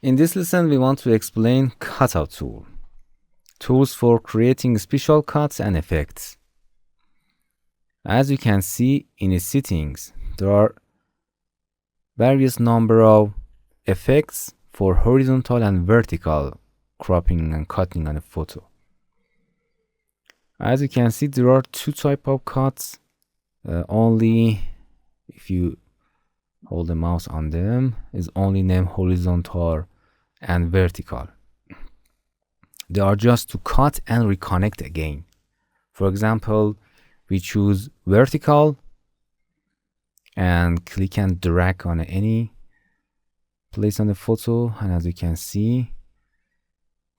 In this lesson, we want to explain cutout tool. Tools for creating special cuts and effects. As you can see in the settings, there are various number of effects for horizontal and vertical cropping and cutting on a photo. As you can see, there are two types of cuts. Only if you hold the mouse on them is only named horizontal and vertical. They are just to cut and reconnect again. For example, we choose vertical and click and drag on any place on the photo, and as you can see,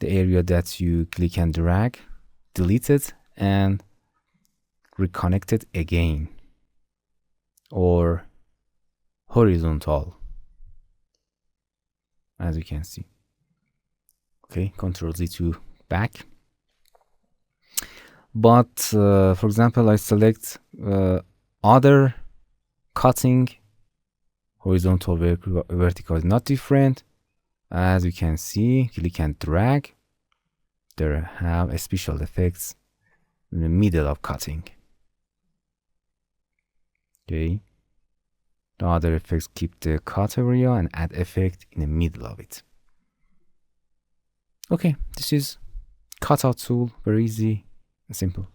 the area that you click and drag deleted and reconnected again. Or horizontal, as you can see. Okay, Ctrl Z to back. But for example, I select other cutting. Horizontal, vertical is not different. As you can see, click and drag. There have a special effects in the middle of cutting. Okay. The other effects keep the cut area and add effect in the middle of it. Okay, this is cutout tool, very easy and simple.